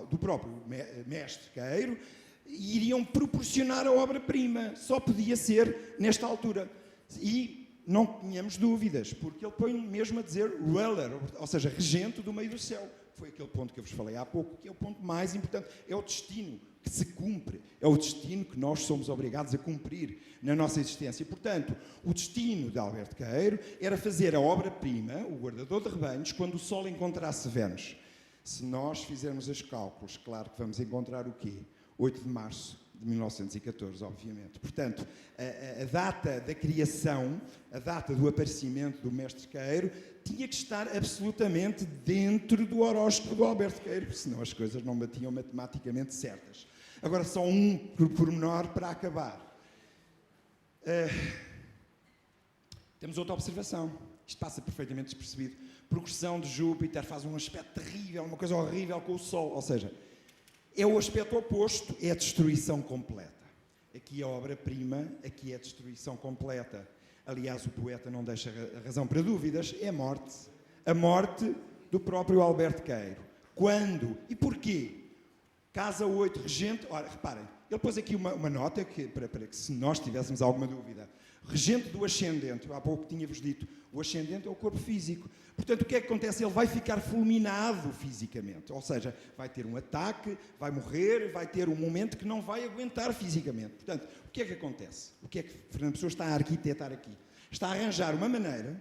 do próprio mestre Queiro iriam proporcionar a obra-prima. Só podia ser nesta altura. E não tínhamos dúvidas, porque ele põe mesmo a dizer ruler, ou seja, regente do meio do céu. Foi aquele ponto que eu vos falei há pouco, que é o ponto mais importante. É o destino que se cumpre. É o destino que nós somos obrigados a cumprir na nossa existência. Portanto, o destino de Alberto Queiro era fazer a obra-prima, o guardador de rebanhos, quando o Sol encontrasse Vênus. Se nós fizermos os cálculos, claro que vamos encontrar o quê? 8 de março de 1914, obviamente. Portanto, a data da criação, a data do aparecimento do mestre Queiro, tinha que estar absolutamente dentro do horóscopo do Alberto Queiro, senão as coisas não batiam matematicamente certas. Agora, só um pormenor para acabar. Temos outra observação. Isto passa perfeitamente despercebido. Progressão de Júpiter faz um aspecto terrível, uma coisa horrível com o Sol. Ou seja, é o aspecto oposto, é a destruição completa. Aqui é a obra-prima, aqui é a destruição completa. Aliás, o poeta não deixa razão para dúvidas, é a morte. A morte do próprio Alberto Queiro. Quando? E porquê? Casa 8, regente... Ora, reparem, ele pôs aqui uma nota para que se nós tivéssemos alguma dúvida. Regente do ascendente, há pouco tinha-vos dito, o ascendente é o corpo físico. Portanto, o que é que acontece? Ele vai ficar fulminado fisicamente, ou seja, vai ter um ataque, vai morrer, vai ter um momento que não vai aguentar fisicamente. Portanto, o que é que acontece? O que é que Fernando Pessoa está a arquitetar aqui? Está a arranjar uma maneira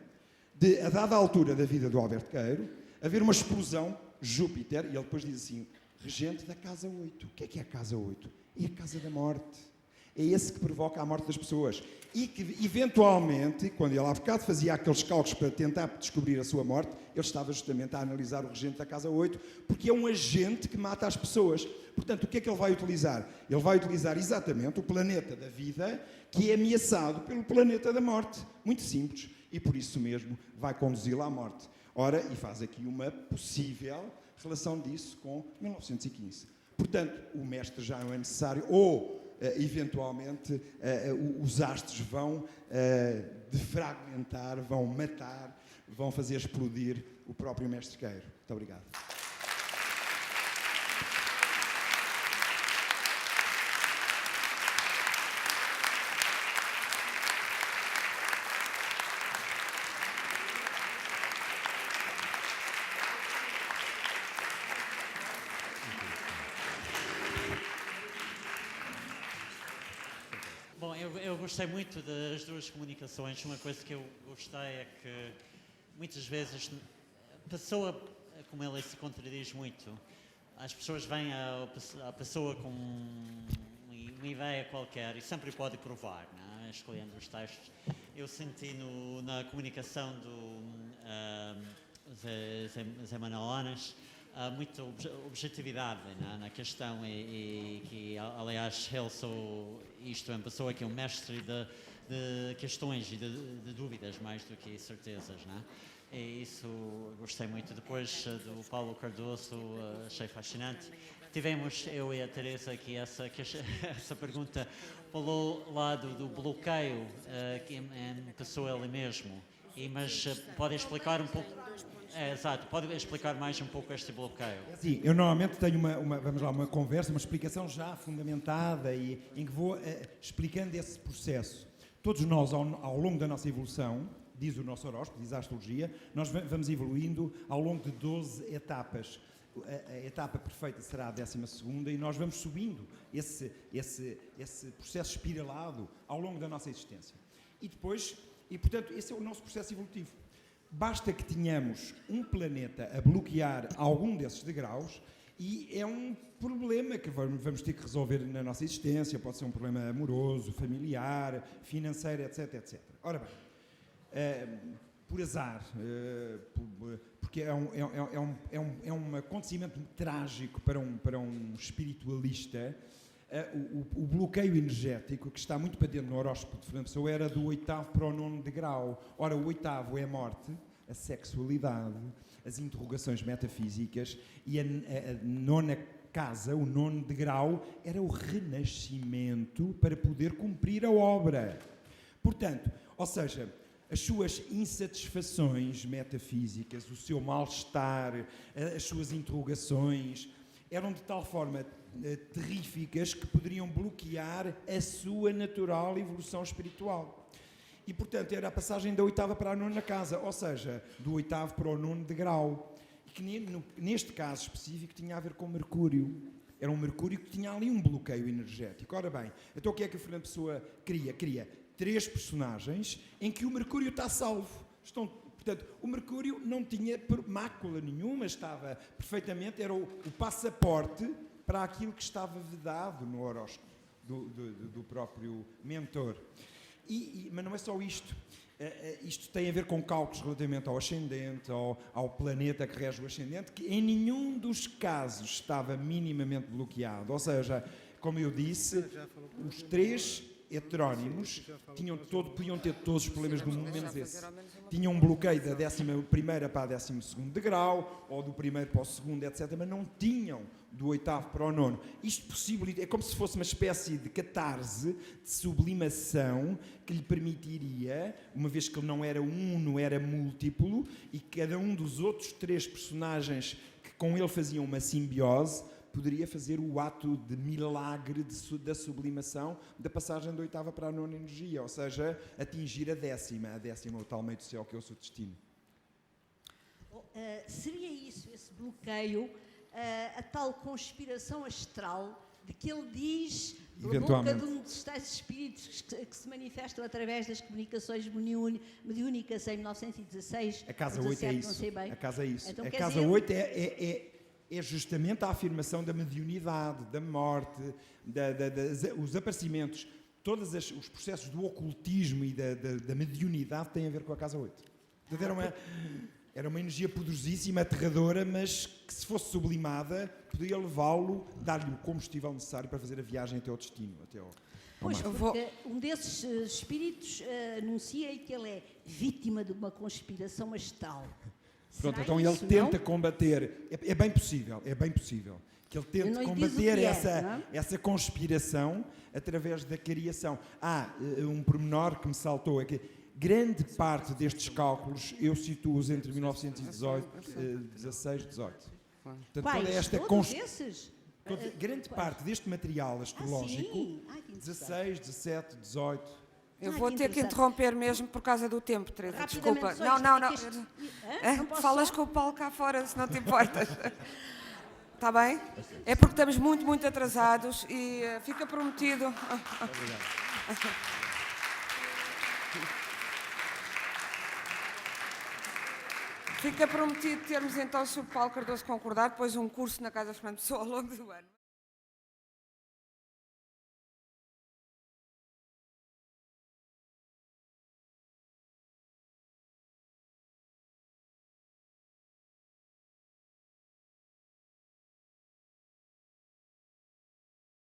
de, a dada altura da vida do Alberto Queiro, haver uma explosão, Júpiter, e ele depois diz assim, regente da casa 8. O que é a casa 8? É a casa da morte. É esse que provoca a morte das pessoas. E que, eventualmente, quando ele há bocado fazia aqueles cálculos para tentar descobrir a sua morte, ele estava justamente a analisar o regente da casa 8, porque é um agente que mata as pessoas. Portanto, o que é que ele vai utilizar? Ele vai utilizar exatamente o planeta da vida, que é ameaçado pelo planeta da morte. Muito simples. E por isso mesmo vai conduzi-lo à morte. Ora, e faz aqui uma possível relação disso com 1915. Portanto, o mestre já não é necessário, ou eventualmente os astros vão defragmentar, vão matar, vão fazer explodir o próprio mestre Queiro. Muito obrigado. Bom, eu gostei muito das duas comunicações. Uma coisa que eu gostei é que muitas vezes a pessoa, como ela se contradiz muito, as pessoas vêm à pessoa com uma ideia qualquer e sempre pode provar, não é? Escolhendo os textos. Eu senti na comunicação do Zé Manuel Anas muita objetividade, né, na questão e que, aliás, ele é uma pessoa que é um mestre de questões e de dúvidas mais do que certezas, né? E isso gostei muito. Depois do Paulo Cardoso, achei fascinante. Tivemos, eu e a Teresa, aqui essa pergunta pelo lado do bloqueio que em pessoa ele mesmo. Mas pode explicar um pouco... exato, pode explicar mais um pouco este bloqueio? Sim, eu normalmente tenho uma conversa, uma explicação já fundamentada e em que vou explicando esse processo. Todos nós, ao longo da nossa evolução, diz o nosso horóscopo, diz a astrologia, nós vamos evoluindo ao longo de 12 etapas. a etapa perfeita será a 12ª e nós vamos subindo esse processo espiralado ao longo da nossa existência. E portanto, esse é o nosso processo evolutivo. Basta que tenhamos um planeta a bloquear algum desses degraus e é um problema que vamos ter que resolver na nossa existência. Pode ser um problema amoroso, familiar, financeiro, etc, etc. Ora bem, por azar, porque é um acontecimento trágico para um espiritualista, o bloqueio energético que está muito patente no horóscopo de Fernando Pessoa era do 8º para o 9º degrau. Ora, o 8º é a morte, a sexualidade, as interrogações metafísicas, e a 9ª casa, o 9º degrau, era o renascimento para poder cumprir a obra. Portanto, ou seja, as suas insatisfações metafísicas, o seu mal-estar, as suas interrogações, eram de tal forma terríficas que poderiam bloquear a sua natural evolução espiritual. E, portanto, era a passagem da 8ª para a 9ª casa, ou seja, do 8º para o 9º degrau. E que neste caso específico tinha a ver com Mercúrio. Era um Mercúrio que tinha ali um bloqueio energético. Ora bem, então o que é que a Fernando Pessoa cria? Cria 3 personagens em que o Mercúrio está salvo. Portanto, o Mercúrio não tinha mácula nenhuma, estava perfeitamente, era o passaporte para aquilo que estava vedado no horóscopo do próprio mentor. Mas não é só isto. Isto tem a ver com cálculos relativamente ao ascendente, ao planeta que rege o ascendente, que em nenhum dos casos estava minimamente bloqueado. Ou seja, como eu disse, os 3 heterónimos podiam ter todos os problemas do mundo, menos esse. Tinham um bloqueio da 11ª para a 12º degrau, ou do 1º para o 2º, etc., mas não tinham do 8º para o 9º. Isto possibilita, é como se fosse uma espécie de catarse, de sublimação, que lhe permitiria, uma vez que ele não era uno, era múltiplo, e cada um dos outros 3 personagens que com ele faziam uma simbiose, poderia fazer o ato de milagre da sublimação da passagem da 8ª para a 9ª energia, ou seja, atingir a 10ª, o tal meio do céu que é o seu destino. Seria isso, esse bloqueio, a tal conspiração astral de que ele diz, pela boca de um dos tais espíritos que se manifestam através das comunicações mediúnicas em 1916. A casa 8 é isso. Não sei bem. A casa é isso. Então, a casa 8 é justamente a afirmação da mediunidade, da morte, os aparecimentos, todos os processos do ocultismo e da mediunidade têm a ver com a casa 8. Portanto, era uma energia poderosíssima, aterradora, mas que, se fosse sublimada, poderia levá-lo, dar-lhe o combustível necessário para fazer a viagem até ao destino, até ao Pois, porque um desses espíritos anuncia que ele é vítima de uma conspiração astral. Pronto, então ele tenta combater, é bem possível que ele tente combater essa conspiração através da criação. Um pormenor que me saltou é que grande parte destes cálculos eu situo-os entre 1918, 16, 18. Portanto, toda esta grande parte deste material astrológico, 16, 17, 18... Eu vou ter que interromper mesmo por causa do tempo, Teresa, desculpa. Não. Falas com o Paulo cá fora, se não te importas. Está bem? É porque estamos muito, muito atrasados e fica prometido. Obrigado. Fica prometido termos então, se o Paulo Cardoso concordar, depois um curso na Casa Fernando Pessoa ao longo do ano.